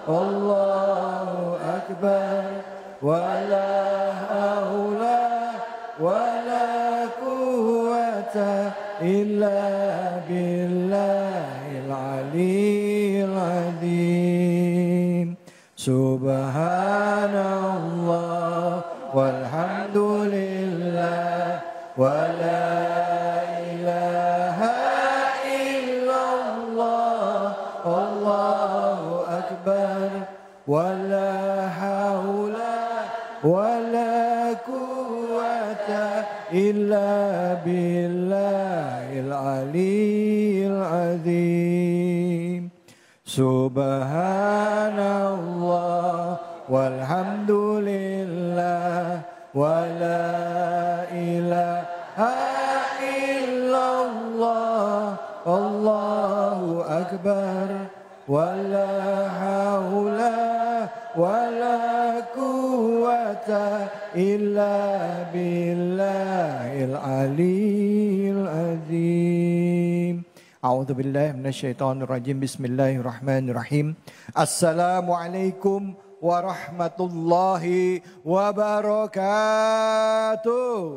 Allahu Akbar. Wala haula wala quwwata illa billahil aliyyil azim. Subhanallah walhamdulillah wala ilaha illallah. Allahu Akbar. Wala haula wala quwwata illa billahil aliyyil azim. Subhanallah walhamdulillah wala ilaha illallah. Allahu Akbar. Wala haula wala quwwata illa billahil aliyyil azim. A'udzu billahi minasyaitonir rajim. Bismillahirrahmanirrahim. Assalamualaikum warahmatullahi wabarakatuh.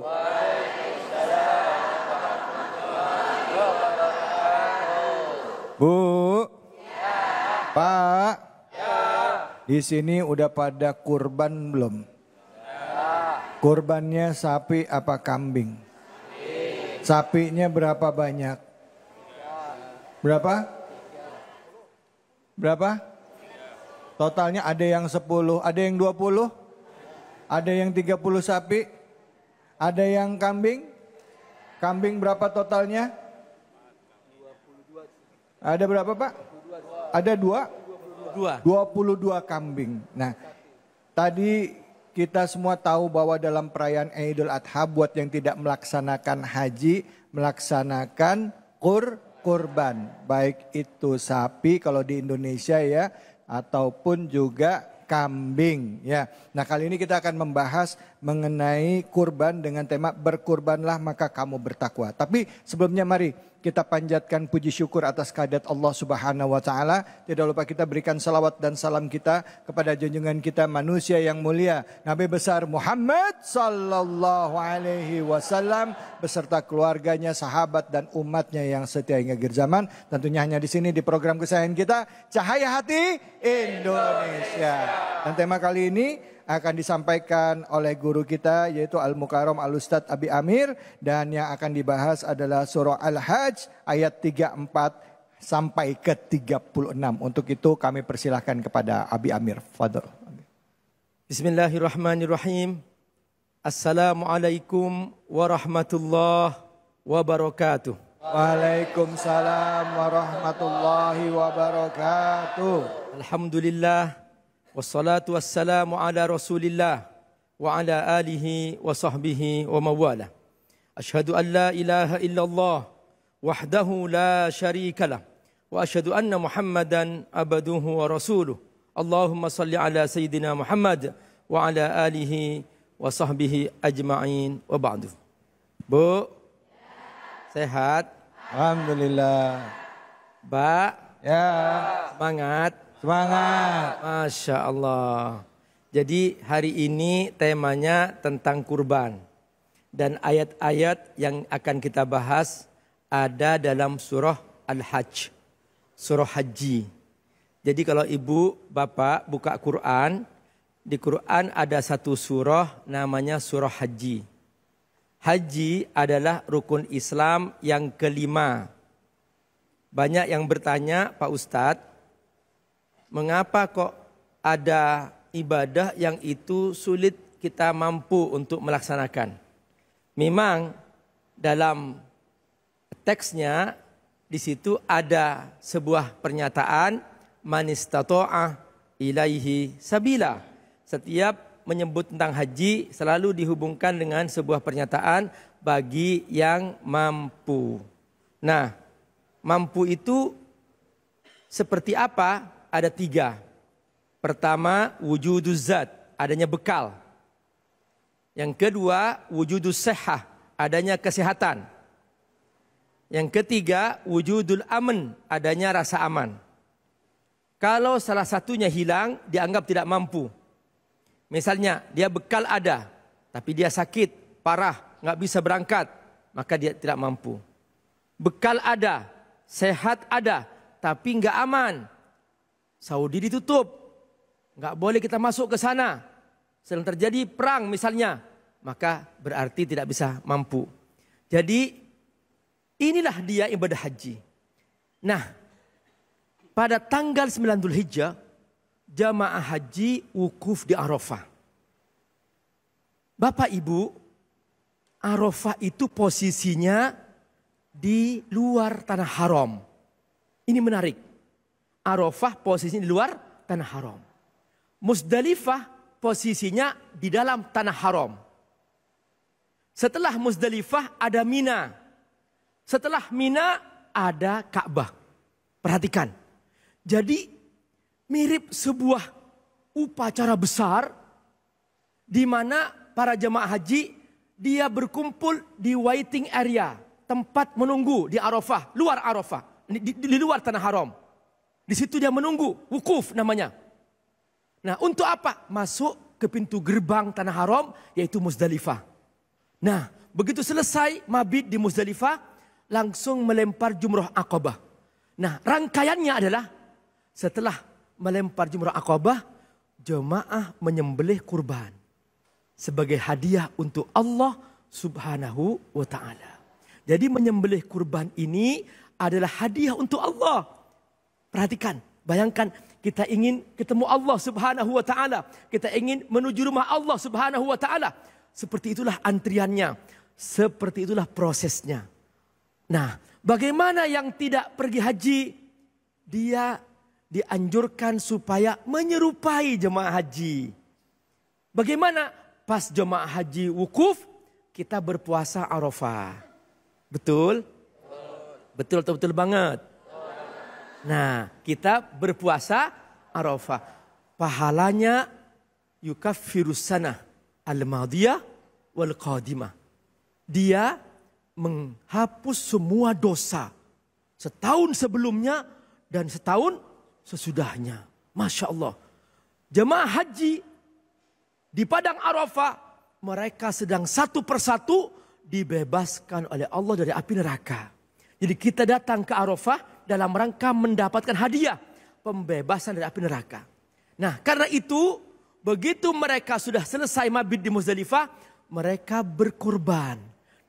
Waalaikumsalam warahmatullahi wabarakatuh. Bu, Pak, ya. Di sini udah pada kurban belum? Ya. Kurbannya sapi apa kambing? Sapi. Sapinya berapa banyak? Berapa? Berapa? Totalnya ada yang 10, ada yang 20, ada yang 30 sapi, ada yang kambing. Kambing berapa totalnya? 22. Ada berapa, Pak? Ada 22 kambing. Nah, tadi kita semua tahu bahwa dalam perayaan Idul Adha buat yang tidak melaksanakan haji, melaksanakan kurban. Baik itu sapi kalau di Indonesia ya, ataupun juga kambing ya. Nah, kali ini kita akan membahas mengenai kurban dengan tema berkurbanlah maka kamu bertakwa. Tapi sebelumnya mari kita panjatkan puji syukur atas kehadirat Allah Subhanahu wa taala. Tidak lupa kita berikan salawat dan salam kita kepada junjungan kita manusia yang mulia Nabi besar Muhammad sallallahu alaihi wasallam beserta keluarganya, sahabat dan umatnya yang setia hingga akhir zaman. Tentunya hanya di sini di program kesayangan kita Cahaya Hati Indonesia. Dan tema kali ini akan disampaikan oleh guru kita yaitu Al-Mukarram Al-Ustadz Abi Amir. Dan yang akan dibahas adalah surah Al-Hajj ayat 34 sampai ke 36. Untuk itu kami persilahkan kepada Abi Amir. Fadhol. Bismillahirrahmanirrahim. Assalamualaikum warahmatullahi wabarakatuh. Waalaikumsalam warahmatullahi wabarakatuh. Alhamdulillah. Wassalatu wassalamu ala rasulillah wa ala alihi wa sahbihi wa mawala. Ashhadu an la ilaha illallah wahdahu la syarika lah. Wa ashhadu anna Muhammadan abduhu wa rasuluh. Allahumma salli ala Sayyidina Muhammad wa ala alihi wa sahbihi ajma'in wa ba'du. Bu, sehat? Alhamdulillah. Mbak, ya. Semangat. Semangat. Masya Allah. Jadi hari ini temanya tentang kurban. Dan ayat-ayat yang akan kita bahas ada dalam surah Al-Hajj. Surah Haji. Jadi kalau ibu, bapak buka Quran. Di Quran ada satu surah namanya surah Haji. Haji adalah rukun Islam yang kelima. Banyak yang bertanya, Pak Ustadz, mengapa kok ada ibadah yang itu sulit kita mampu untuk melaksanakan? Memang dalam teksnya di situ ada sebuah pernyataan man istata'a ilaihi sabila. Setiap menyebut tentang haji selalu dihubungkan dengan sebuah pernyataan bagi yang mampu. Nah, mampu itu seperti apa? Ada tiga. Pertama, wujuduz zat, adanya bekal. Yang kedua, wujudus sehah, adanya kesehatan. Yang ketiga, wujudul aman, adanya rasa aman. Kalau salah satunya hilang, dianggap tidak mampu. Misalnya dia bekal ada, tapi dia sakit, parah, nggak bisa berangkat, maka dia tidak mampu. Bekal ada, sehat ada, tapi nggak aman. Saudi ditutup, nggak boleh kita masuk ke sana. Sedang terjadi perang misalnya, maka berarti tidak bisa mampu. Jadi inilah dia ibadah haji. Nah, pada tanggal 9 Dzulhijjah, jamaah haji wukuf di Arafah. Bapak Ibu, Arafah itu posisinya di luar tanah haram. Ini menarik. Arafah posisinya di luar tanah haram. Musdalifah posisinya di dalam tanah haram. Setelah Musdalifah ada Mina. Setelah Mina ada Ka'bah. Perhatikan. Jadi mirip sebuah upacara besar di mana para jemaah haji dia berkumpul di waiting area, tempat menunggu di Arafah, luar Arafah, di luar tanah haram. Di situ dia menunggu, wukuf namanya. Nah, untuk apa? Masuk ke pintu gerbang tanah haram yaitu Musdalifah. Nah, begitu selesai mabit di Musdalifah, langsung melempar jumrah Aqabah. Nah, rangkaiannya adalah setelah melempar jumrah Aqabah, jemaah menyembelih kurban sebagai hadiah untuk Allah Subhanahu wa taala. Jadi menyembelih kurban ini adalah hadiah untuk Allah. Perhatikan, bayangkan kita ingin ketemu Allah Subhanahu wa taala, kita ingin menuju rumah Allah Subhanahu wa taala. Seperti itulah antriannya, seperti itulah prosesnya. Nah, bagaimana yang tidak pergi haji? Dia dianjurkan supaya menyerupai jemaah haji. Bagaimana? Pas jemaah haji wukuf, kita berpuasa Arafah. Betul? Betul atau betul banget? Nah, kita berpuasa Arafah. Pahalanya yukaffirus sanah al-madiyah wal qadimah. Dia menghapus semua dosa setahun sebelumnya dan setahun sesudahnya. Masya Allah. Jemaah haji di padang Arafah, mereka sedang satu persatu dibebaskan oleh Allah dari api neraka. Jadi kita datang ke Arafah dalam rangka mendapatkan hadiah pembebasan dari api neraka. Nah, karena itu begitu mereka sudah selesai mabit di Musdalifah, mereka berkorban.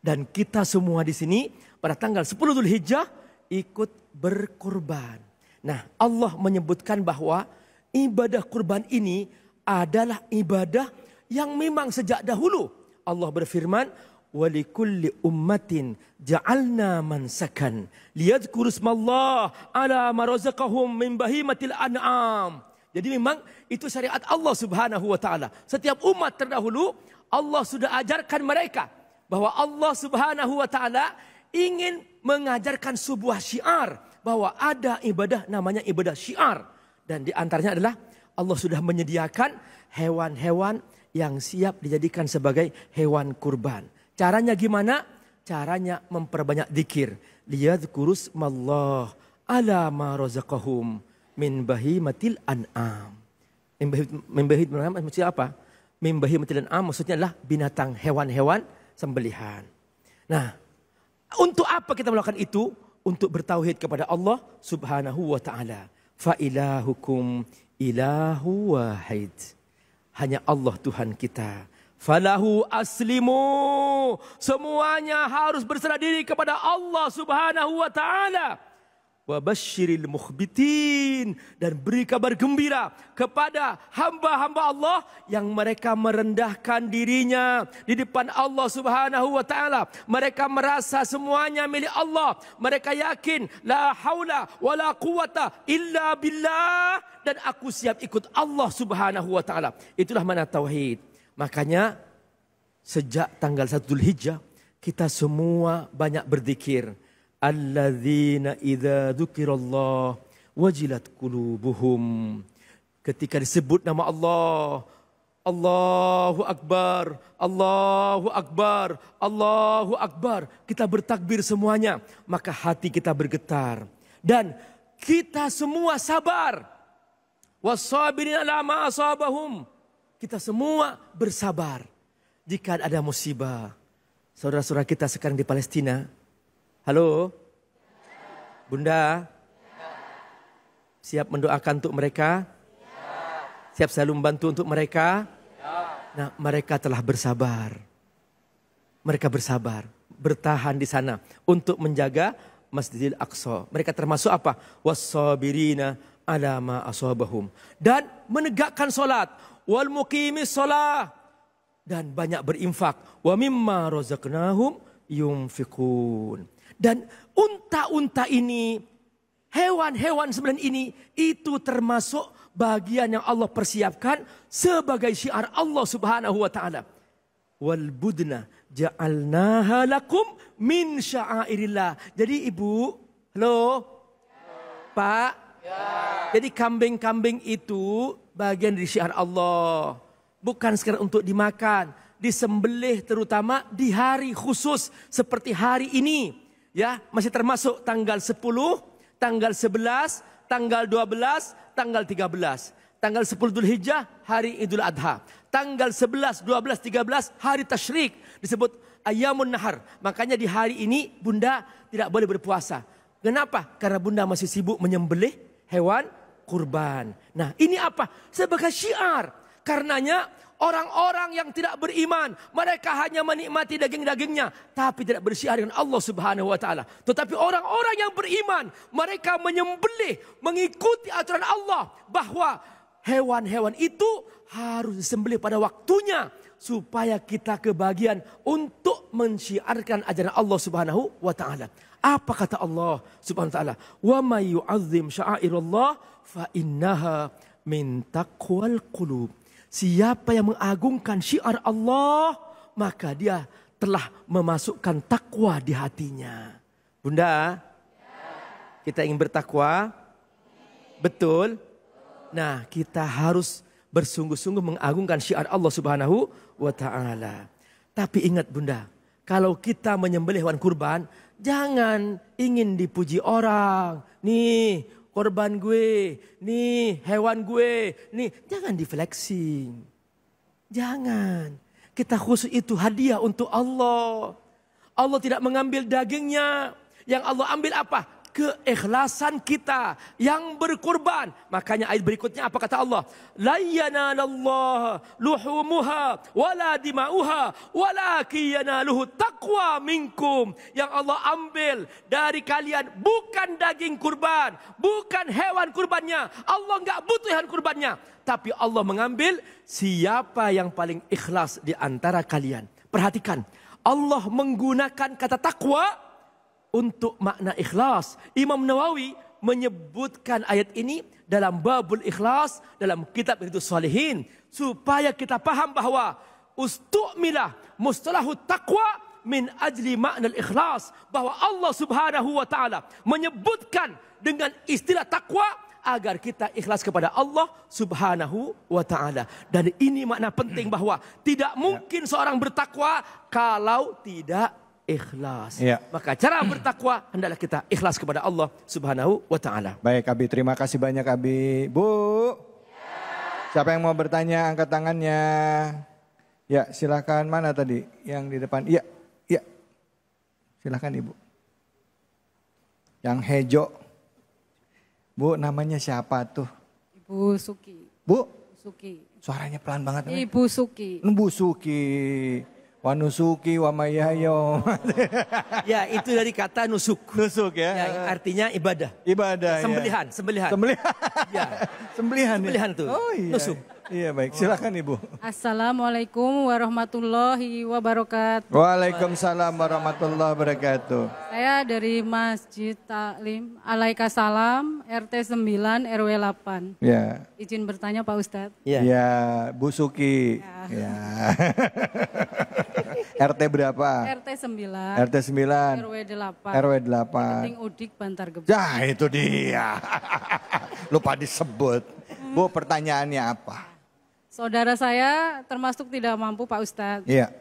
Dan kita semua di sini pada tanggal 10 Dzulhijjah ikut berkorban. Nah, Allah menyebutkan bahwa ibadah kurban ini adalah ibadah yang memang sejak dahulu. Allah berfirman, "Walikulli ummatin ja'alna mansakan liyadhkuru ismallah ala ma razaqahum min bahimatil an'am." Jadi memang itu syariat Allah Subhanahu wa taala. Setiap umat terdahulu Allah sudah ajarkan mereka bahwa Allah Subhanahu wa taala ingin mengajarkan sebuah syiar bahwa ada ibadah namanya ibadah syiar, dan di antaranya adalah Allah sudah menyediakan hewan-hewan yang siap dijadikan sebagai hewan kurban. Caranya gimana? Caranya memperbanyak zikir. Liyadhkurus mallah ala ma razaqahum min bahimatil an'am. Min bahimatil an'am maksudnya apa? Min bahimatil an'am maksudnya adalah binatang hewan-hewan sembelihan. Nah, untuk apa kita melakukan itu? Untuk bertauhid kepada Allah Subhanahu wa taala. Fa ilahukum ilahu wahid. Hanya Allah Tuhan kita. Falahu aslimu. Semuanya harus berserah diri kepada Allah Subhanahu wa taala. Wa basyiril mukhbitin, dan beri kabar gembira kepada hamba-hamba Allah yang mereka merendahkan dirinya di depan Allah Subhanahu wa taala. Mereka merasa semuanya milik Allah. Mereka yakin la haula wala quwata illa billah, dan aku siap ikut Allah Subhanahu wa taala. Itulah makna tauhid. Makanya sejak tanggal 1 Dzulhijjah kita semua banyak berzikir. Alladzina idza dzukirallah wajilat qulubuhum. Ketika disebut nama Allah, Allahu Akbar, Allahu Akbar, Allahu Akbar, kita bertakbir semuanya, maka hati kita bergetar dan kita semua sabar. Was-sabirin ala ma asabahum. Kita semua bersabar jika ada musibah. Saudara-saudara kita sekarang di Palestina. Halo? Bunda? Siap mendoakan untuk mereka? Siap selalu membantu untuk mereka? Nah, mereka telah bersabar. Mereka bersabar, bertahan di sana untuk menjaga Masjidil Aqsa. Mereka termasuk apa? Was-sabirina ala ma asabahum. Dan menegakkan salat, wal muqimis shalah, dan banyak berinfak. Wa mimma razaqnahum yunfikun. Dan unta-unta ini, hewan-hewan sembilan ini, itu termasuk bagian yang Allah persiapkan sebagai syiar Allah Subhanahu wa taala. Wal budna ja'alnaha lakum min sya'airillah. Jadi Ibu, halo? Pak? Jadi kambing-kambing itu bagian dari syiar Allah. Bukan sekedar untuk dimakan, disembelih terutama di hari khusus seperti hari ini. Ya, masih termasuk tanggal 10, tanggal 11, tanggal 12, tanggal 13. Tanggal 10 Dzulhijjah hari Idul Adha. Tanggal 11, 12, 13 hari tasyrik disebut Ayamun Nahar. Makanya di hari ini Bunda tidak boleh berpuasa. Kenapa? Karena Bunda masih sibuk menyembelih hewan kurban. Nah, ini apa? Sebagai syiar. Karenanya orang-orang yang tidak beriman, mereka hanya menikmati daging-dagingnya, tapi tidak bersyiar dengan Allah Subhanahu wa taala. Tetapi orang-orang yang beriman, mereka menyembelih, mengikuti aturan Allah bahwa hewan-hewan itu harus disembelih pada waktunya supaya kita kebagian untuk mensyiarkan ajaran Allah Subhanahu wa taala. Apa kata Allah Subhanahu wa taala? Wa may yu'azzim sya'airallah fa innaha min taqwal qulub. Siapa yang mengagungkan syiar Allah, maka dia telah memasukkan takwa di hatinya. Bunda, kita ingin bertakwa? Betul? Nah, kita harus bersungguh-sungguh mengagungkan syiar Allah Subhanahu wa taala. Tapi ingat Bunda, kalau kita menyembelih hewan kurban, jangan ingin dipuji orang. Nih, korban gue, nih hewan gue, nih jangan di flexing. Jangan. Kita khusus itu hadiah untuk Allah. Allah tidak mengambil dagingnya. Yang Allah ambil apa? Keikhlasan kita yang berkurban. Makanya ayat berikutnya apa kata Allah? La yanalallaha luhumuha wala dima'uha walakin yanaluhu taqwa minkum. Yang Allah ambil dari kalian bukan daging kurban, bukan hewan kurbannya. Allah enggak butuh hewan kurbannya, tapi Allah mengambil siapa yang paling ikhlas di antara kalian. Perhatikan, Allah menggunakan kata takwa untuk makna ikhlas. Imam Nawawi menyebutkan ayat ini dalam babul ikhlas dalam kitab itu Shalihin, supaya kita paham bahwa ustu'milah mustalahut taqwa min ajli makna ikhlas, bahwa Allah Subhanahu wa taala menyebutkan dengan istilah takwa agar kita ikhlas kepada Allah Subhanahu wa taala. Dan ini makna penting bahwa tidak mungkin seorang bertakwa kalau tidak ikhlas. Ya. Maka cara bertakwa hendaklah kita ikhlas kepada Allah Subhanahu wa taala. Baik Abi, terima kasih banyak Abi. Bu, siapa yang mau bertanya angkat tangannya. Ya, silakan. Mana tadi yang di depan? Iya, iya. Silakan Ibu. Yang hejo. Bu, namanya siapa tuh? Ibu Suki. Bu? Suki. Suaranya pelan banget. Ibu Suki. Bu Suki. Wanusuki wa mayayo. Ya, itu dari kata nusuk. Nusuk ya. Yang artinya ibadah. Ibadah. Sembelihan, ya. sembelihan. Sembelihan. Ya. Sembelihan. Sembelihan tuh. Oh iya. Nusuk. Iya baik, silakan Ibu. Assalamualaikum warahmatullahi wabarakatuh. Waalaikumsalam warahmatullahi wabarakatuh. Saya dari Masjid Taklim Alaika Salam RT 9 RW 8. Ya. Izin bertanya Pak Ustadz. Ya, ya Bu Suki. Ya. RT berapa? RT 9. RT 9. RW 8. RW 8. Penting Udik Bantar Gebang. Ya itu dia. Lupa disebut. Bu, pertanyaannya apa? Saudara saya termasuk tidak mampu Pak Ustadz. Iya.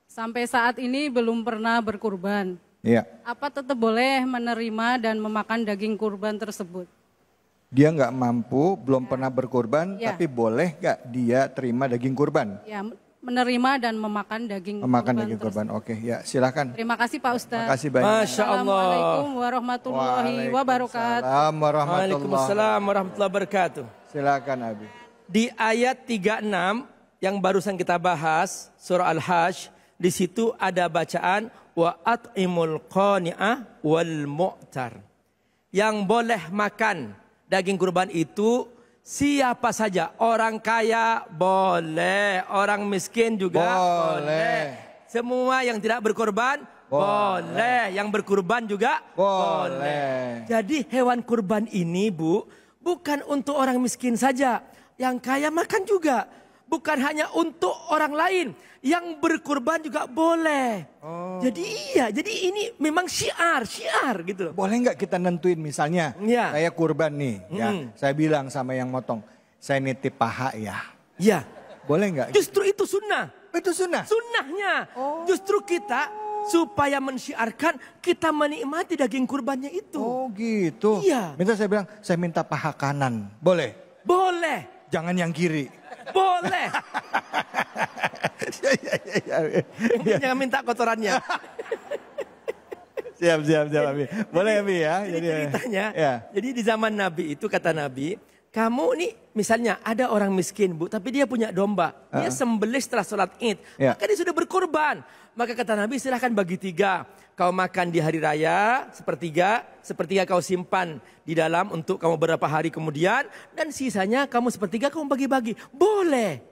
Sampai saat ini belum pernah berkurban. Iya. Apa tetap boleh menerima dan memakan daging kurban tersebut? Dia nggak mampu, belum pernah berkurban, tapi boleh nggak dia terima daging kurban? Ya, menerima dan memakan daging Memakan daging kurban, oke. Ya, silakan. Terima kasih Pak Ustadz. Terima kasih banyak. Masya Allah. Assalamualaikum warahmatullahi wabarakatuh. Waalaikumsalam warahmatullahi wabarakatuh. Silakan Abi. Di ayat 36 yang barusan kita bahas, surah Al-Hajj, di situ ada bacaan wa at'imul qani'ah wal mu'tar. Yang boleh makan daging kurban itu siapa saja. Orang kaya boleh, orang miskin juga boleh. Semua yang tidak berkorban boleh, yang berkurban juga boleh. Jadi hewan kurban ini Bu, bukan untuk orang miskin saja. Yang kaya makan juga. Bukan hanya untuk orang lain. Yang berkurban juga boleh. Jadi iya, jadi ini memang syiar gitu loh. Boleh nggak kita nentuin misalnya, saya kurban nih, ya, saya bilang sama yang motong, saya nitip paha ya. Iya. Boleh nggak? Justru itu sunnah. Itu sunnah? Sunnahnya. Justru kita supaya mensyiarkan kita menikmati daging kurbannya itu. Oh gitu. Iya. Minta saya bilang, saya minta paha kanan. Boleh? Boleh. Jangan yang kiri. Boleh. Jangan minta kotorannya. Siap Abi. Boleh Abi ya. Jadi ceritanya, jadi di zaman Nabi itu kata Nabi, kamu nih misalnya ada orang miskin Bu, tapi dia punya domba. Dia sembelih setelah sholat Id. Maka dia sudah berkorban. Maka kata Nabi silahkan bagi 3. Kau makan di hari raya sepertiga kau simpan di dalam untuk kamu beberapa hari kemudian. Dan sisanya kamu sepertiga kamu bagi-bagi. Boleh.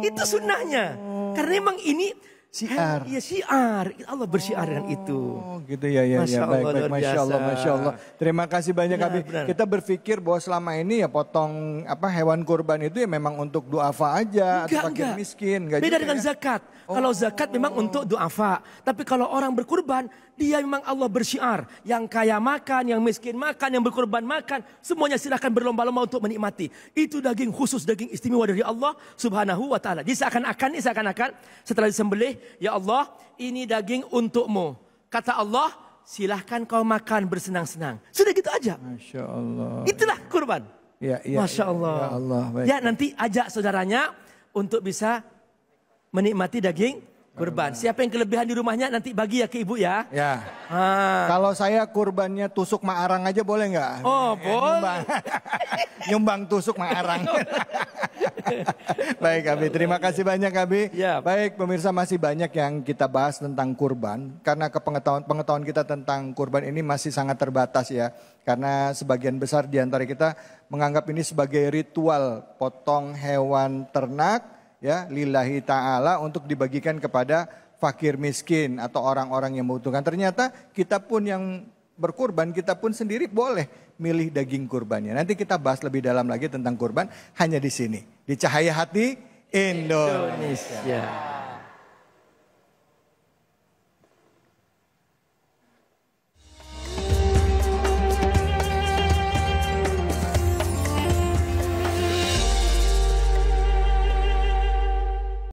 Itu sunnahnya. Karena memang ini syiar. Iya syiar. Allah bersyiar dengan itu. Oh gitu ya. Baik. Masya Allah. Terima kasih banyak Abi. Kita berpikir bahwa selama ini ya potong hewan kurban itu ya memang untuk duafa aja. Atau fakir miskin. Beda dengan zakat. Kalau zakat memang untuk duafa. Tapi kalau orang berkurban, dia memang Allah bersyiar. Yang kaya makan, yang miskin makan, yang berkurban makan. Semuanya silahkan berlomba-lomba untuk menikmati. Itu daging khusus, daging istimewa dari Allah subhanahu wa ta'ala. Jadi seakan-akan setelah disembelih, ya Allah ini daging untukmu. Kata Allah, silahkan kau makan bersenang-senang. Sudah gitu aja. Masya Allah. Itulah kurban. Masya Allah. Ya Allah. Baik. Ya nanti ajak saudaranya untuk bisa menikmati daging kurban. Siapa yang kelebihan di rumahnya nanti bagi ya ke ibu ya. Ya. Kalau saya kurbannya tusuk ma'arang aja boleh nggak? Oh boleh. Nyumbang tusuk ma'arang. Baik Abi, terima kasih banyak Abi. Ya. Baik pemirsa, masih banyak yang kita bahas tentang kurban. Karena pengetahuan kita tentang kurban ini masih sangat terbatas ya. Karena sebagian besar di antara kita menganggap ini sebagai ritual potong hewan ternak. Ya, lillahi ta'ala untuk dibagikan kepada fakir miskin atau orang-orang yang membutuhkan. Ternyata kita pun yang berkurban, kita pun sendiri boleh milih daging kurbannya. Nanti kita bahas lebih dalam lagi tentang kurban hanya di sini. Di Cahaya Hati Indonesia.